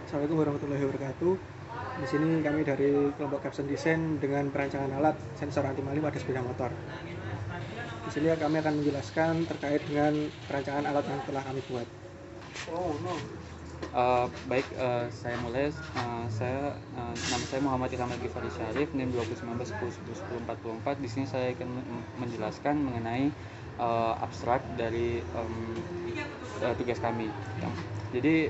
Assalamualaikum warahmatullahi wabarakatuh. Di sini kami dari kelompok Capson Design dengan perancangan alat sensor anti maling pada sepeda motor. Di sini kami akan menjelaskan terkait dengan perancangan alat yang telah kami buat. Baik, saya mulai. Nama saya Muhammad Ilham Ghifari Syarif, NIM 2019 10 10 10 44. Di sini saya akan menjelaskan mengenai abstrak dari tugas kami. Jadi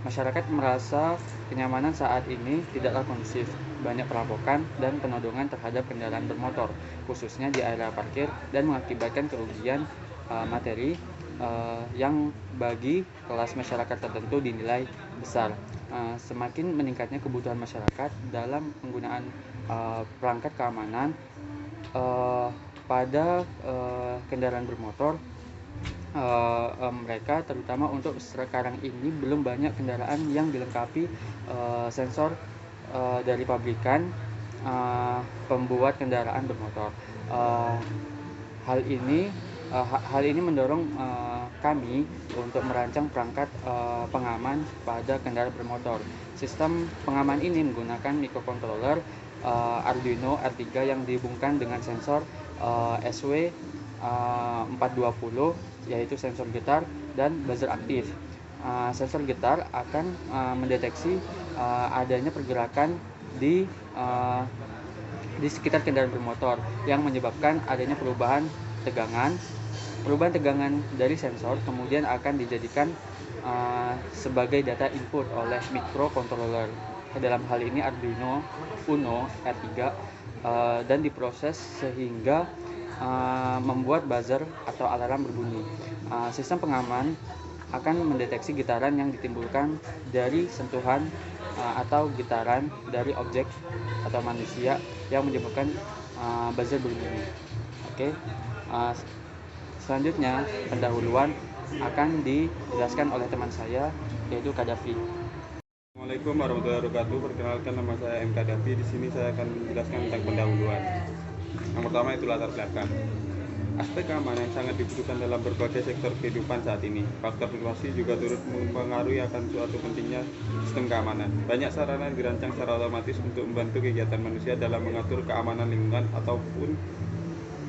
masyarakat merasa kenyamanan saat ini tidaklah kondusif, banyak perampokan dan penodongan terhadap kendaraan bermotor, khususnya di area parkir, dan mengakibatkan kerugian materi yang bagi kelas masyarakat tertentu dinilai besar. Semakin meningkatnya kebutuhan masyarakat dalam penggunaan perangkat keamanan pada kendaraan bermotor. Mereka terutama untuk sekarang ini belum banyak kendaraan yang dilengkapi sensor dari pabrikan pembuat kendaraan bermotor. Hal ini mendorong kami untuk merancang perangkat pengaman pada kendaraan bermotor. Sistem pengaman ini menggunakan microcontroller Arduino R3 yang dihubungkan dengan sensor SW 420, yaitu sensor getar dan buzzer aktif. Sensor getar akan mendeteksi adanya pergerakan di sekitar kendaraan bermotor yang menyebabkan adanya perubahan tegangan. Perubahan tegangan dari sensor kemudian akan dijadikan sebagai data input oleh microcontroller, dalam hal ini Arduino Uno R3, dan diproses sehingga membuat buzzer atau alarm berbunyi. Sistem pengaman akan mendeteksi getaran yang ditimbulkan dari sentuhan atau getaran dari objek atau manusia yang menyebabkan buzzer berbunyi. Oke. Selanjutnya pendahuluan akan dijelaskan oleh teman saya, yaitu Kadafi. Assalamualaikum warahmatullahi wabarakatuh. Perkenalkan, nama saya M. Kadafi. Di sini saya akan menjelaskan tentang pendahuluan. Yang pertama itu latar belakang. Aspek keamanan sangat dibutuhkan dalam berbagai sektor kehidupan saat ini. Faktor situasi juga turut mempengaruhi akan suatu pentingnya sistem keamanan. Banyak sarana yang dirancang secara otomatis untuk membantu kegiatan manusia dalam mengatur keamanan lingkungan ataupun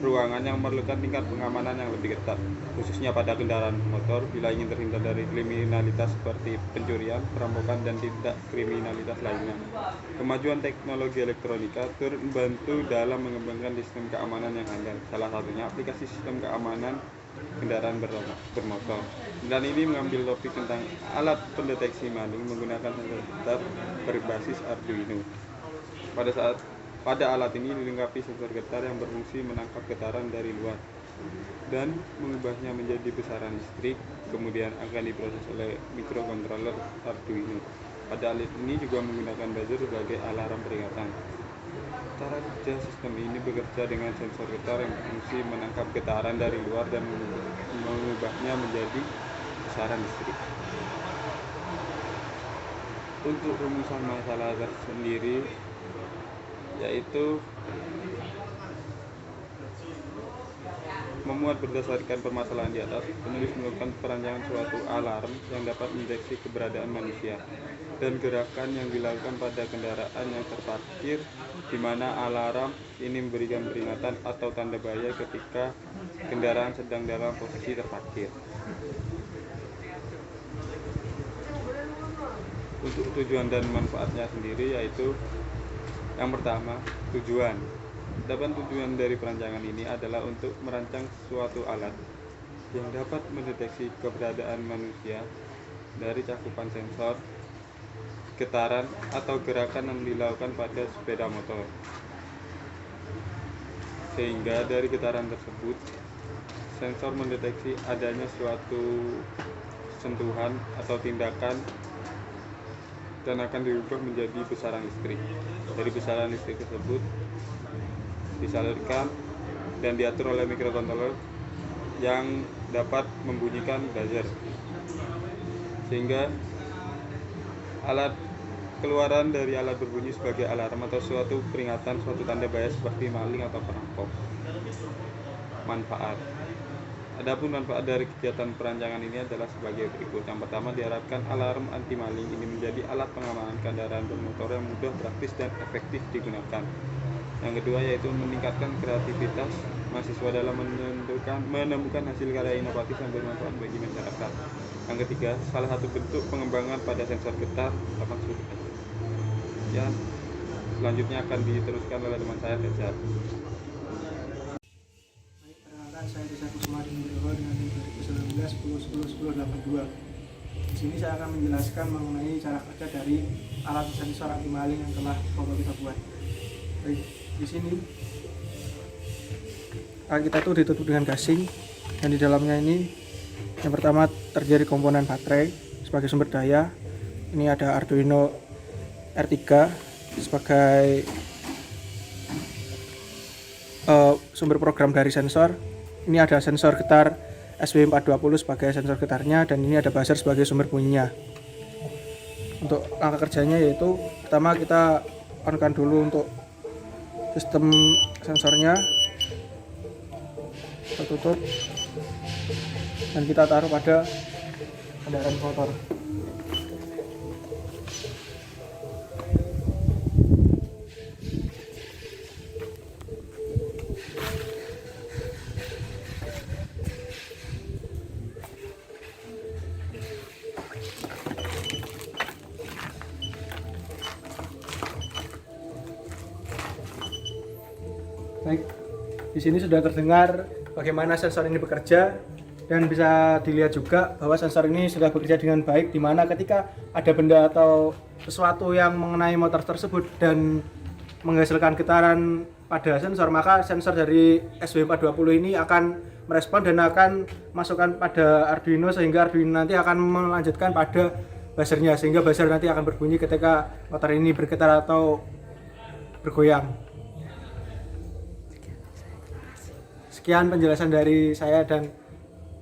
ruangan yang memerlukan tingkat pengamanan yang lebih ketat, khususnya pada kendaraan motor bila ingin terhindar dari kriminalitas seperti pencurian, perampokan, dan tindak kriminalitas lainnya. Kemajuan teknologi elektronika turut membantu dalam mengembangkan sistem keamanan yang handal. Salah satunya aplikasi sistem keamanan kendaraan bermotor. Dan ini mengambil topik tentang alat pendeteksi maling menggunakan sensor getar berbasis Arduino. Pada alat ini dilengkapi sensor getar yang berfungsi menangkap getaran dari luar dan mengubahnya menjadi besaran listrik, kemudian akan diproses oleh microcontroller Arduino. Pada alat ini juga menggunakan buzzer sebagai alarm peringatan. Cara kerja sistem ini bekerja dengan sensor getar yang berfungsi menangkap getaran dari luar dan mengubahnya menjadi besaran listrik. Untuk rumusan masalah tersendiri, yaitu memuat berdasarkan permasalahan di atas, penulis melakukan perancangan suatu alarm yang dapat mendeteksi keberadaan manusia dan gerakan yang dilakukan pada kendaraan yang terparkir, di mana alarm ini memberikan peringatan atau tanda bahaya ketika kendaraan sedang dalam posisi terparkir. Untuk tujuan dan manfaatnya sendiri, yaitu yang pertama, tujuan dari perancangan ini adalah untuk merancang suatu alat yang dapat mendeteksi keberadaan manusia dari cakupan sensor, getaran, atau gerakan yang dilakukan pada sepeda motor. Sehingga dari getaran tersebut, sensor mendeteksi adanya suatu sentuhan atau tindakan dan akan dirubah menjadi besaran listrik. Dari besaran listrik tersebut disalurkan dan diatur oleh microcontroller yang dapat membunyikan buzzer, sehingga keluaran dari alat berbunyi sebagai alarm atau suatu peringatan, suatu tanda bahaya seperti maling atau perampok. Manfaat: Adapun manfaat dari kegiatan perancangan ini adalah sebagai berikut. Yang pertama, diharapkan alarm anti maling ini menjadi alat pengamanan kendaraan bermotor yang mudah, praktis, dan efektif digunakan. Yang kedua yaitu meningkatkan kreativitas mahasiswa dalam menemukan hasil karya inovatif yang bermanfaat bagi masyarakat. Yang ketiga, salah satu bentuk pengembangan pada sensor getar dapat sudah. Ya, selanjutnya akan diteruskan oleh teman saya Fajar. Perkenalkan, saya Desa Kusuma Nugroho dengan NIM 2019 10 10 10 82. Di sini saya akan menjelaskan mengenai cara kerja dari alat sensor anti maling yang telah kelompok kita buat. Baik, di sini alat kita itu ditutup dengan gasing, dan di dalamnya ini yang pertama terdiri komponen baterai sebagai sumber daya. Ini ada Arduino R3 sebagai sumber program dari sensor. Ini ada sensor getar SW420 sebagai sensor getarnya, dan ini ada buzzer sebagai sumber bunyinya. Untuk langkah kerjanya yaitu pertama kita on-kan dulu untuk sistem sensornya, kita tutup dan kita taruh pada kendaraan motor. Baik, di sini sudah terdengar bagaimana sensor ini bekerja, dan bisa dilihat juga bahwa sensor ini sudah bekerja dengan baik, di mana ketika ada benda atau sesuatu yang mengenai motor tersebut dan menghasilkan getaran pada sensor, maka sensor dari SW420 ini akan merespon dan akan masukkan pada Arduino, sehingga Arduino nanti akan melanjutkan pada buzzernya, sehingga buzzer nanti akan berbunyi ketika motor ini bergetar atau bergoyang. Sekian penjelasan dari saya dan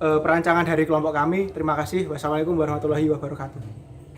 perancangan dari kelompok kami. Terima kasih. Wassalamualaikum warahmatullahi wabarakatuh.